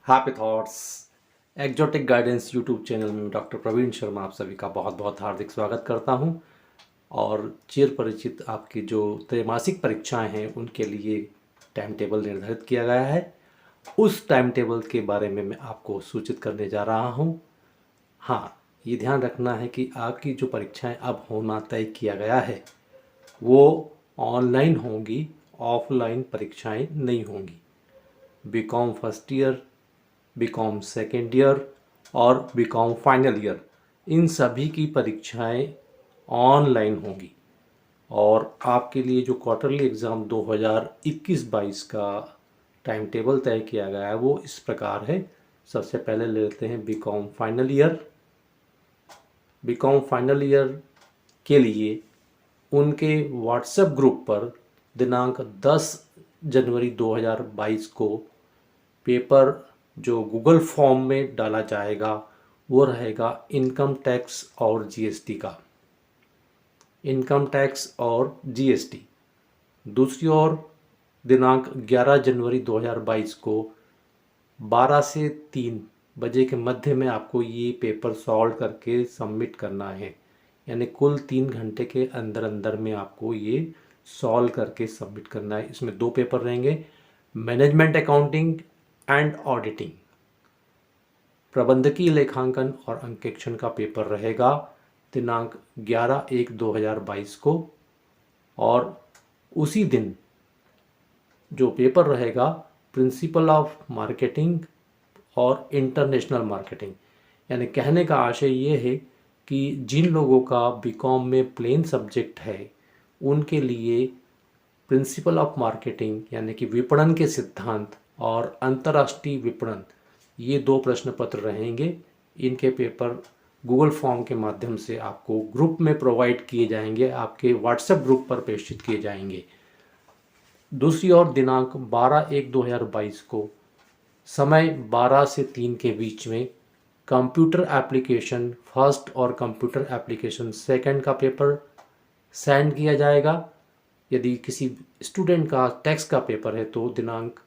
Happy thoughts exotic guidance YouTube channel में doctor Praveen Sharma आप सभी का बहुत बहुत हार्दिक स्वागत करता हूं। और चिर परिचित आपकी जो त्रैमासिक परीक्षाएं हैं उनके लिए टाइम टेबल निर्धारित किया गया है। उस टाइम टेबल के बारे में मैं आपको सूचित करने जा रहा हूं। हाँ, ये ध्यान रखना है कि आपकी जो परीक्षाएं अब होना तय किया गया है वो ऑनलाइन होंगी, ऑफलाइन परीक्षाएं नहीं होंगी। BCom first year, BCom second year और बीकॉम फाइनल ईयर, इन सभी की परीक्षाएं ऑनलाइन होंगी। और आपके लिए जो क्वार्टरली एग्ज़ाम 2021-22 का टाइम टेबल तय किया गया है वो इस प्रकार है। सबसे पहले ले लेते हैं BCom final year. BCom final year के लिए उनके व्हाट्सएप ग्रुप पर दिनांक 10 जनवरी 2022 को पेपर जो गूगल फॉर्म में डाला जाएगा वो रहेगा इनकम टैक्स और जीएसटी का। इनकम टैक्स और जीएसटी। दूसरी ओर दिनांक 11 जनवरी 2022 को 12 से 3 बजे के मध्य में आपको ये पेपर सॉल्व करके सबमिट करना है। यानी कुल 3 घंटे के अंदर अंदर में आपको ये सॉल्व करके सबमिट करना है। इसमें 2 पेपर रहेंगे, मैनेजमेंट अकाउंटिंग एंड ऑडिटिंग। प्रबंधकीय लेखांकन और अंकेक्षण का पेपर रहेगा दिनांक 11/1/2022 को। और उसी दिन जो पेपर रहेगा प्रिंसिपल ऑफ मार्केटिंग और इंटरनेशनल मार्केटिंग। यानी कहने का आशय ये है कि जिन लोगों का बीकॉम में प्लेन सब्जेक्ट है उनके लिए प्रिंसिपल ऑफ मार्केटिंग यानी कि विपणन के सिद्धांत और अंतर्राष्ट्रीय विपणन, ये 2 प्रश्न पत्र रहेंगे। इनके पेपर गूगल फॉर्म के माध्यम से आपको ग्रुप में प्रोवाइड किए जाएंगे, आपके व्हाट्सएप ग्रुप पर प्रेषित किए जाएंगे। दूसरी ओर दिनांक 12/1/2022 को समय 12 से 3 के बीच में कंप्यूटर एप्लीकेशन फर्स्ट और कंप्यूटर एप्लीकेशन सेकंड का पेपर सेंड किया जाएगा। यदि किसी स्टूडेंट का टैक्स का पेपर है तो दिनांक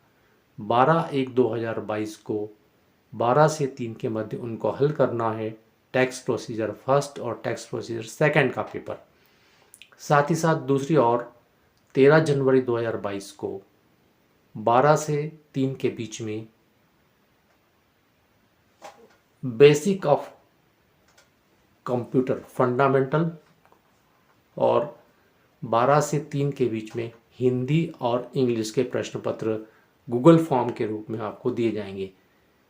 12/1/2022 को 12 से 3 के मध्य उनको हल करना है टैक्स प्रोसीजर फर्स्ट और टैक्स प्रोसीजर सेकंड का पेपर। साथ ही साथ दूसरी ओर 13 जनवरी 2022 को 12 से 3 के बीच में बेसिक ऑफ कंप्यूटर फंडामेंटल और 12 से 3 के बीच में हिंदी और इंग्लिश के प्रश्न पत्र गूगल फॉर्म के रूप में आपको दिए जाएंगे।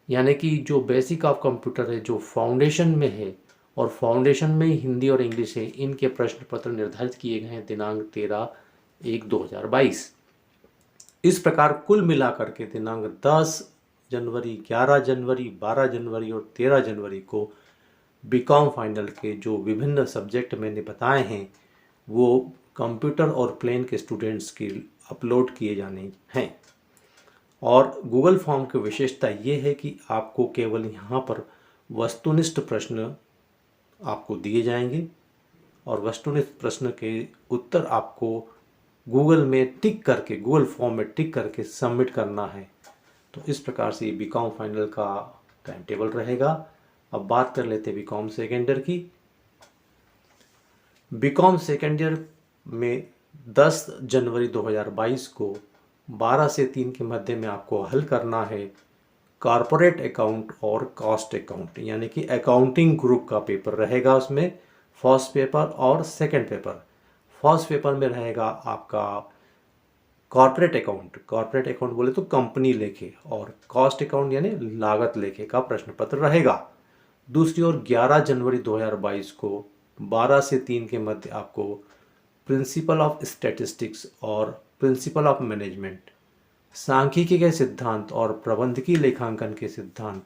यानी कि जो बेसिक ऑफ कंप्यूटर है जो फाउंडेशन में है और फाउंडेशन में हिंदी और इंग्लिश है, इनके प्रश्न पत्र निर्धारित किए गए हैं दिनांक 13/1/2022। इस प्रकार कुल मिलाकर के दिनांक 10 जनवरी, 11 जनवरी, 12 जनवरी और 13 जनवरी को बीकॉम फाइनल के जो विभिन्न सब्जेक्ट मैंने बताए हैं वो कंप्यूटर और प्लेन के स्टूडेंट्स के अपलोड किए जाने हैं। और गूगल फॉर्म की विशेषता ये है कि आपको केवल यहाँ पर वस्तुनिष्ठ प्रश्न आपको दिए जाएंगे और वस्तुनिष्ठ प्रश्न के उत्तर आपको गूगल में टिक करके, गूगल फॉर्म में टिक करके सबमिट करना है। तो इस प्रकार से बीकॉम फाइनल का टाइम टेबल रहेगा। अब बात कर लेते हैं बीकॉम सेकेंड ईयर की। बीकॉम सेकेंड ईयर में 10 जनवरी 2022 को 12 से 3 के मध्य में आपको हल करना है कॉरपोरेट अकाउंट और कॉस्ट अकाउंट, यानी कि अकाउंटिंग ग्रुप का पेपर रहेगा। उसमें फर्स्ट पेपर और सेकंड पेपर। फर्स्ट पेपर में रहेगा आपका कॉरपोरेट अकाउंट। कॉरपोरेट अकाउंट बोले तो कंपनी लेखे, और कॉस्ट अकाउंट यानी लागत लेखे का प्रश्न पत्र रहेगा। दूसरी ओर 11 जनवरी 2022 को 12 से 3 के मध्य आपको प्रिंसिपल ऑफ स्टैटिस्टिक्स और प्रिंसिपल ऑफ मैनेजमेंट, सांख्यिकी के सिद्धांत और प्रबंधकीय लेखांकन के सिद्धांत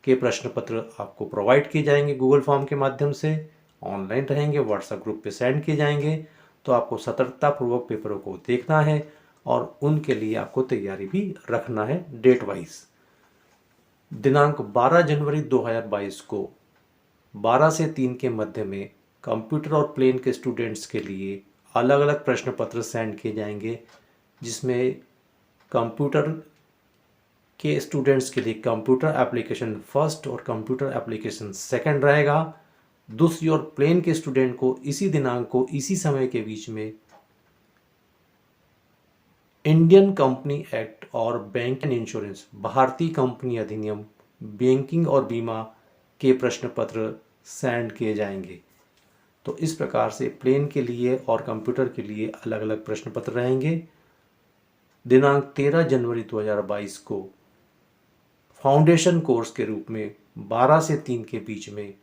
के प्रश्न पत्र आपको प्रोवाइड किए जाएंगे गूगल फॉर्म के माध्यम से। ऑनलाइन रहेंगे, व्हाट्सएप ग्रुप पे सेंड किए जाएंगे। तो आपको सतर्कतापूर्वक पेपरों को देखना है और उनके लिए आपको तैयारी भी रखना है डेट वाइज। दिनांक 12 जनवरी 2022 को 12 से 3 के मध्य में कंप्यूटर और प्लेन के स्टूडेंट्स के लिए अलग अलग प्रश्न पत्र सेंड किए जाएंगे, जिसमें कंप्यूटर के स्टूडेंट्स के लिए कंप्यूटर एप्लीकेशन फर्स्ट और कंप्यूटर एप्लीकेशन सेकंड रहेगा। दूसरी ओर प्लेन के स्टूडेंट को इसी दिनांक को इसी समय के बीच में इंडियन कंपनी एक्ट और बैंक एंड इंश्योरेंस भारतीय कंपनी अधिनियम बैंकिंग और बीमा के प्रश्न पत्र सेंड किए जाएंगे। तो इस प्रकार से प्लेन के लिए और कंप्यूटर के लिए अलग अलग प्रश्न पत्र रहेंगे। दिनांक 13 जनवरी 2022 को फाउंडेशन कोर्स के रूप में 12 से 3 के बीच में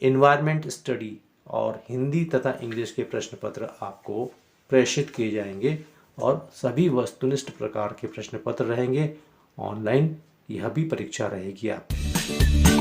एनवायरनमेंट स्टडी और हिंदी तथा इंग्लिश के प्रश्न पत्र आपको प्रेषित किए जाएंगे और सभी वस्तुनिष्ठ प्रकार के प्रश्न पत्र रहेंगे। ऑनलाइन यह भी परीक्षा रहेगी आपकी।